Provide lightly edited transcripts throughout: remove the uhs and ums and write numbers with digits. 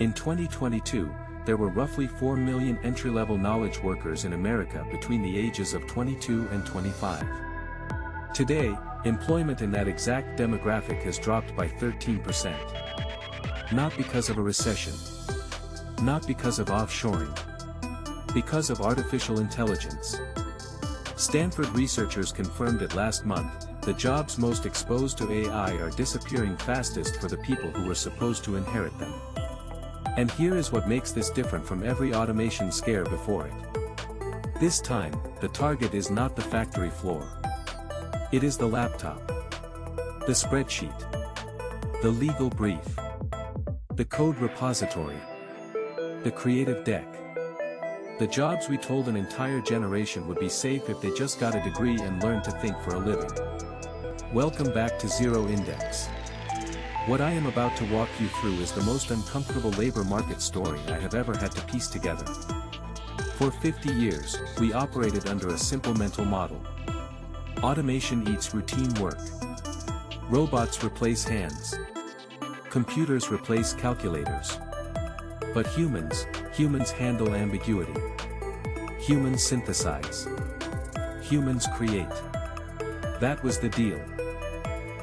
In 2022, there were roughly 4 million entry-level knowledge workers in America between the ages of 22 and 25. Today, employment in that exact demographic has dropped by 13%. Not because of a recession. Not because of offshoring. Because of artificial intelligence. Stanford researchers confirmed it last month. The jobs most exposed to AI are disappearing fastest for the people who were supposed to inherit them. And here is what makes this different from every automation scare before it. This time, the target is not the factory floor. It is the laptop. The spreadsheet. The legal brief. The code repository. The creative deck. The jobs we told an entire generation would be safe if they just got a degree and learned to think for a living. Welcome back to Zero Index. What I am about to walk you through is the most uncomfortable labor market story I have ever had to piece together. For 50 years, we operated under a simple mental model. Automation eats routine work. Robots replace hands. Computers replace calculators. But humans handle ambiguity. Humans synthesize. Humans create. That was the deal.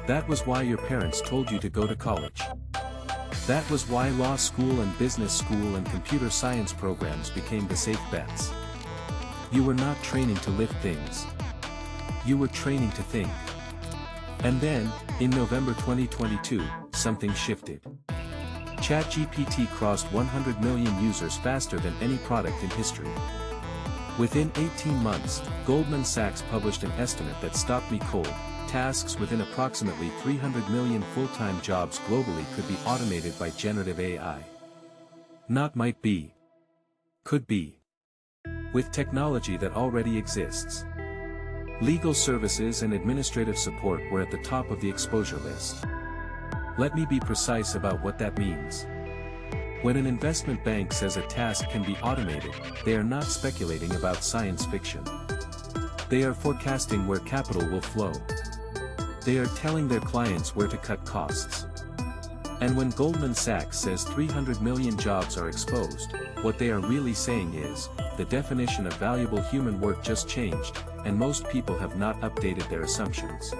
That was why your parents told you to go to college. That was why law school and business school and computer science programs became the safe bets. You were not training to lift things. You were training to think. And then, in November 2022, something shifted. ChatGPT crossed 100 million users faster than any product in history. Within 18 months, Goldman Sachs published an estimate that stopped me cold. Tasks within approximately 300 million full-time jobs globally could be automated by generative AI. Not might be. Could be. With technology that already exists. Legal services and administrative support were at the top of the exposure list. Let me be precise about what that means. When an investment bank says a task can be automated, they are not speculating about science fiction. They are forecasting where capital will flow. They are telling their clients where to cut costs. And when Goldman Sachs says 300 million jobs are exposed, what they are really saying is, the definition of valuable human work just changed, and most people have not updated their assumptions.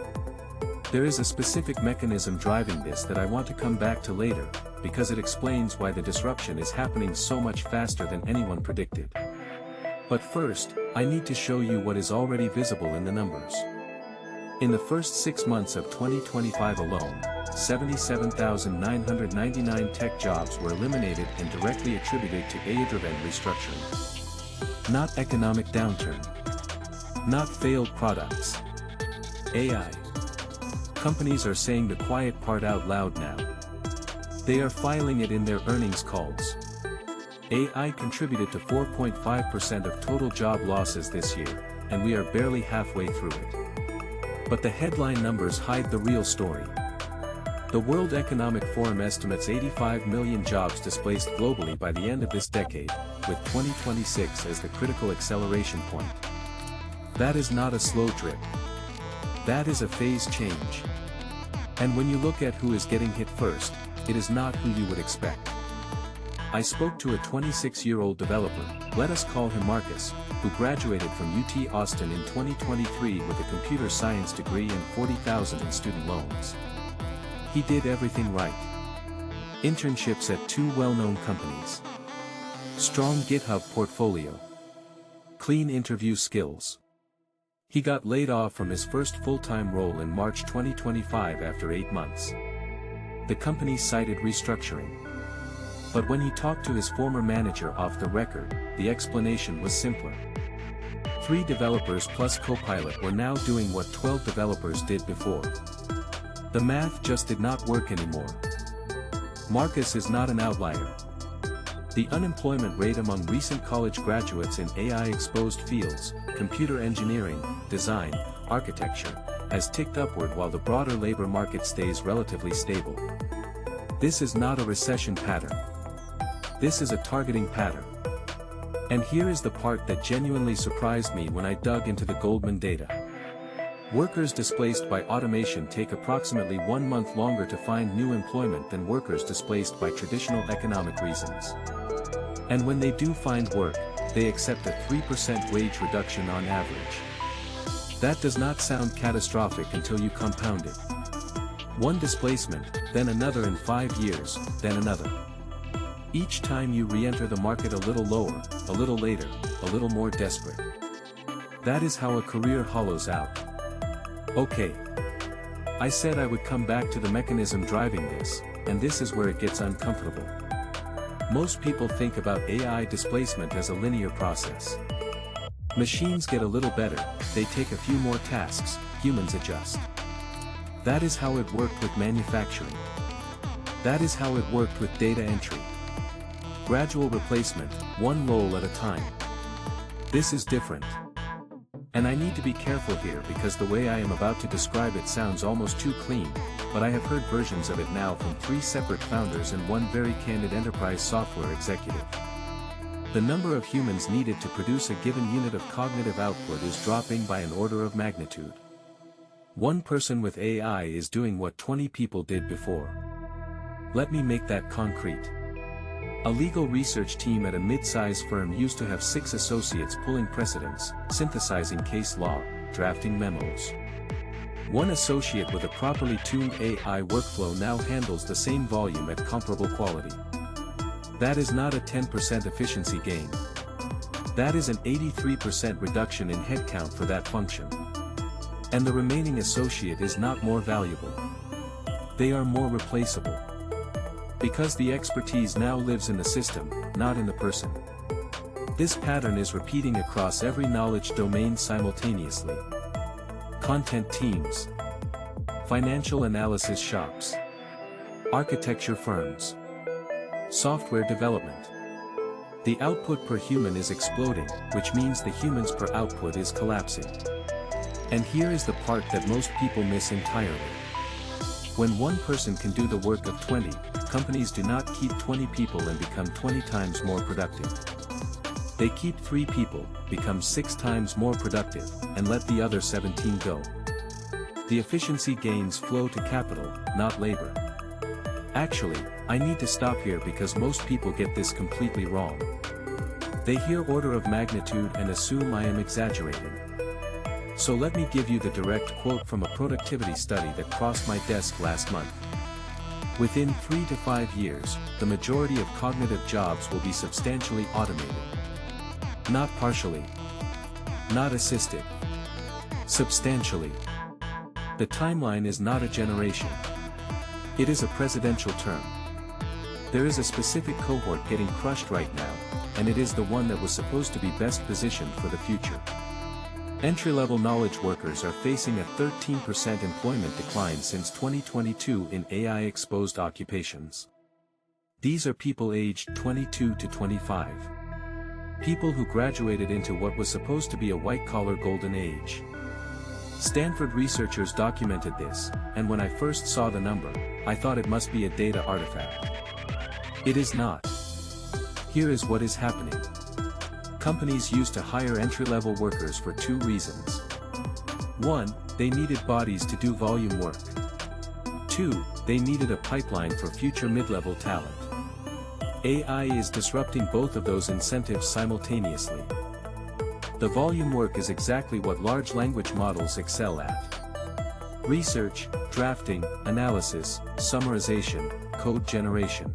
There is a specific mechanism driving this that I want to come back to later, because it explains why the disruption is happening so much faster than anyone predicted. But first, I need to show you what is already visible in the numbers. In the first 6 months of 2025 alone, 77,999 tech jobs were eliminated and directly attributed to AI-driven restructuring. Not economic downturn. Not failed products. AI. Companies are saying the quiet part out loud now. They are filing it in their earnings calls. AI contributed to 4.5% of total job losses this year, and we are barely halfway through it. But the headline numbers hide the real story. The World Economic Forum estimates 85 million jobs displaced globally by the end of this decade, with 2026 as the critical acceleration point. That is not a slow drip. That is a phase change. And when you look at who is getting hit first, it is not who you would expect. I spoke to a 26-year-old developer, let us call him Marcus, who graduated from UT Austin in 2023 with a computer science degree and $40,000 in student loans. He did everything right. Internships at 2 well-known companies. Strong GitHub portfolio. Clean interview skills. He got laid off from his first full-time role in March 2025 after 8 months. The company cited restructuring. But when he talked to his former manager off the record, the explanation was simpler. 3 developers plus Copilot were now doing what 12 developers did before. The math just did not work anymore. Marcus is not an outlier. The unemployment rate among recent college graduates in AI-exposed fields, computer engineering, design, architecture, has ticked upward while the broader labor market stays relatively stable. This is not a recession pattern. This is a targeting pattern. And here is the part that genuinely surprised me when I dug into the Goldman data. Workers displaced by automation take approximately 1 month longer to find new employment than workers displaced by traditional economic reasons. And when they do find work, they accept a 3% wage reduction on average. That does not sound catastrophic until you compound it. One displacement, then another in 5 years, then another. Each time you re-enter the market a little lower, a little later, a little more desperate. That is how a career hollows out. Okay. I said I would come back to the mechanism driving this, and this is where it gets uncomfortable. Most people think about AI displacement as a linear process. Machines get a little better, they take a few more tasks, humans adjust. That is how it worked with manufacturing. That is how it worked with data entry. Gradual replacement, one role at a time. This is different. And I need to be careful here because the way I am about to describe it sounds almost too clean, but I have heard versions of it now from 3 separate founders and 1 very candid enterprise software executive. The number of humans needed to produce a given unit of cognitive output is dropping by an order of magnitude. 1 person with AI is doing what 20 people did before. Let me make that concrete. A legal research team at a mid-size firm used to have 6 associates pulling precedents, synthesizing case law, drafting memos. 1 associate with a properly tuned AI workflow now handles the same volume at comparable quality. That is not a 10% efficiency gain. That is an 83% reduction in headcount for that function. And the remaining associate is not more valuable. They are more replaceable. Because the expertise now lives in the system, not in the person. This pattern is repeating across every knowledge domain simultaneously. Content teams. Financial analysis shops. Architecture firms. Software development. The output per human is exploding, which means the humans per output is collapsing. And here is the part that most people miss entirely. When 1 person can do the work of 20, companies do not keep 20 people and become 20 times more productive. They keep 3 people, become 6 times more productive, and let the other 17 go. The efficiency gains flow to capital, not labor. Actually, I need to stop here because most people get this completely wrong. They hear order of magnitude and assume I am exaggerating. So let me give you the direct quote from a productivity study that crossed my desk last month. Within 3 to 5 years, the majority of cognitive jobs will be substantially automated. Not partially. Not assisted. Substantially. The timeline is not a generation. It is a presidential term. There is a specific cohort getting crushed right now, and it is the one that was supposed to be best positioned for the future. Entry-level knowledge workers are facing a 13% employment decline since 2022 in AI-exposed occupations. These are people aged 22 to 25. People who graduated into what was supposed to be a white-collar golden age. Stanford researchers documented this, and when I first saw the number, I thought it must be a data artifact. It is not. Here is what is happening. Companies used to hire entry-level workers for 2 reasons. 1, they needed bodies to do volume work. 2, they needed a pipeline for future mid-level talent. AI is disrupting both of those incentives simultaneously. The volume work is exactly what large language models excel at. Research, drafting, analysis, summarization, code generation.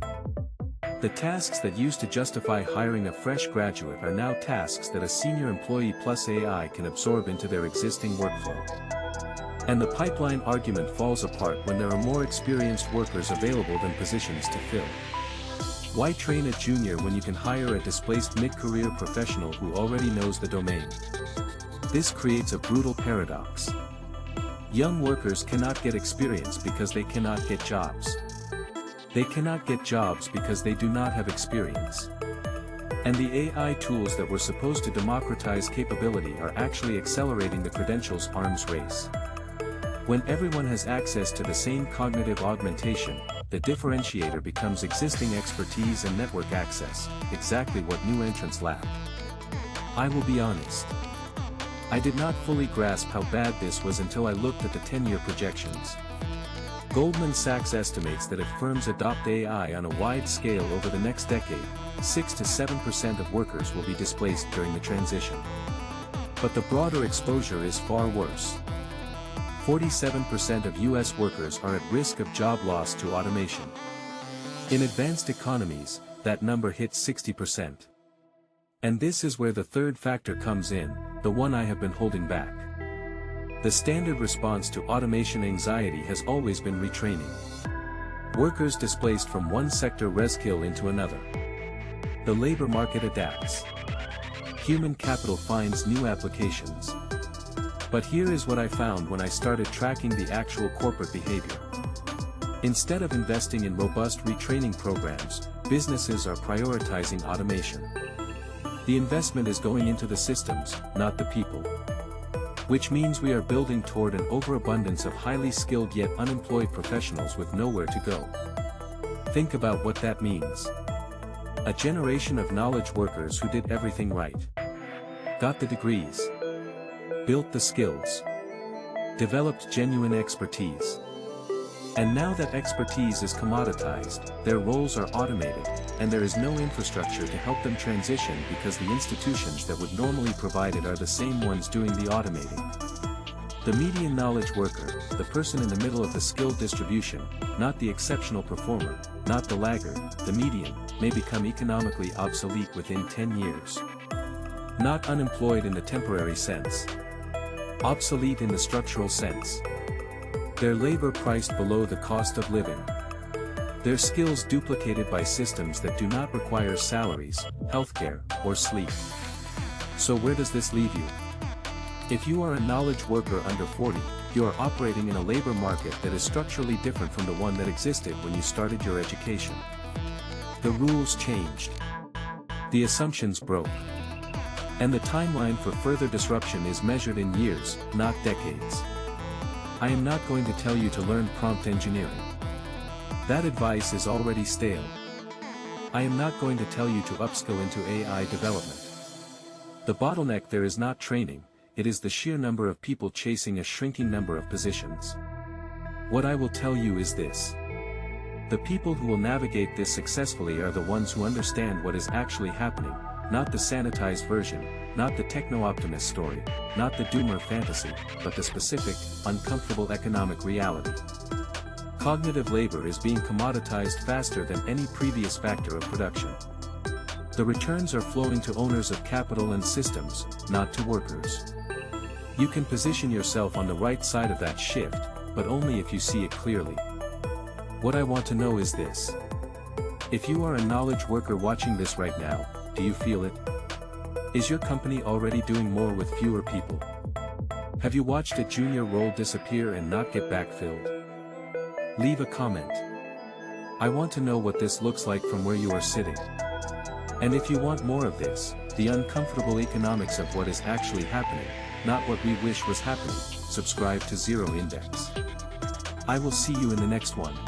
The tasks that used to justify hiring a fresh graduate are now tasks that a senior employee plus AI can absorb into their existing workflow. And the pipeline argument falls apart when there are more experienced workers available than positions to fill. Why train a junior when you can hire a displaced mid-career professional who already knows the domain? This creates a brutal paradox. Young workers cannot get experience because they cannot get jobs. They cannot get jobs because they do not have experience. And the AI tools that were supposed to democratize capability are actually accelerating the credentials arms race. When everyone has access to the same cognitive augmentation, the differentiator becomes existing expertise and network access, exactly what new entrants lack. I will be honest. I did not fully grasp how bad this was until I looked at the 10-year projections. Goldman Sachs estimates that if firms adopt AI on a wide scale over the next decade, 6 to 7% of workers will be displaced during the transition. But the broader exposure is far worse. 47% of US workers are at risk of job loss to automation. In advanced economies, that number hits 60%. And this is where the third factor comes in, the one I have been holding back. The standard response to automation anxiety has always been retraining. Workers displaced from one sector reskill into another. The labor market adapts. Human capital finds new applications. But here is what I found when I started tracking the actual corporate behavior. Instead of investing in robust retraining programs, businesses are prioritizing automation. The investment is going into the systems, not the people. Which means we are building toward an overabundance of highly skilled yet unemployed professionals with nowhere to go. Think about what that means. A generation of knowledge workers who did everything right. Got the degrees. Built the skills. Developed genuine expertise. And now that expertise is commoditized, their roles are automated, and there is no infrastructure to help them transition because the institutions that would normally provide it are the same ones doing the automating. The median knowledge worker, the person in the middle of the skill distribution, not the exceptional performer, not the laggard, the median, may become economically obsolete within 10 years. Not unemployed in the temporary sense. Obsolete in the structural sense. Their labor priced below the cost of living. Their skills duplicated by systems that do not require salaries, healthcare, or sleep. So where does this leave you? If you are a knowledge worker under 40, you are operating in a labor market that is structurally different from the one that existed when you started your education. The rules changed. The assumptions broke. And the timeline for further disruption is measured in years, not decades. I am not going to tell you to learn prompt engineering. That advice is already stale. I am not going to tell you to upskill into AI development. The bottleneck there is not training, it is the sheer number of people chasing a shrinking number of positions. What I will tell you is this. The people who will navigate this successfully are the ones who understand what is actually happening, not the sanitized version, not the techno-optimist story, not the doomer fantasy, but the specific, uncomfortable economic reality. Cognitive labor is being commoditized faster than any previous factor of production. The returns are flowing to owners of capital and systems, not to workers. You can position yourself on the right side of that shift, but only if you see it clearly. What I want to know is this. If you are a knowledge worker watching this right now, do you feel it? Is your company already doing more with fewer people? Have you watched a junior role disappear and not get backfilled? Leave a comment. I want to know what this looks like from where you are sitting. And if you want more of this, the uncomfortable economics of what is actually happening, not what we wish was happening, subscribe to Zero Index. I will see you in the next one.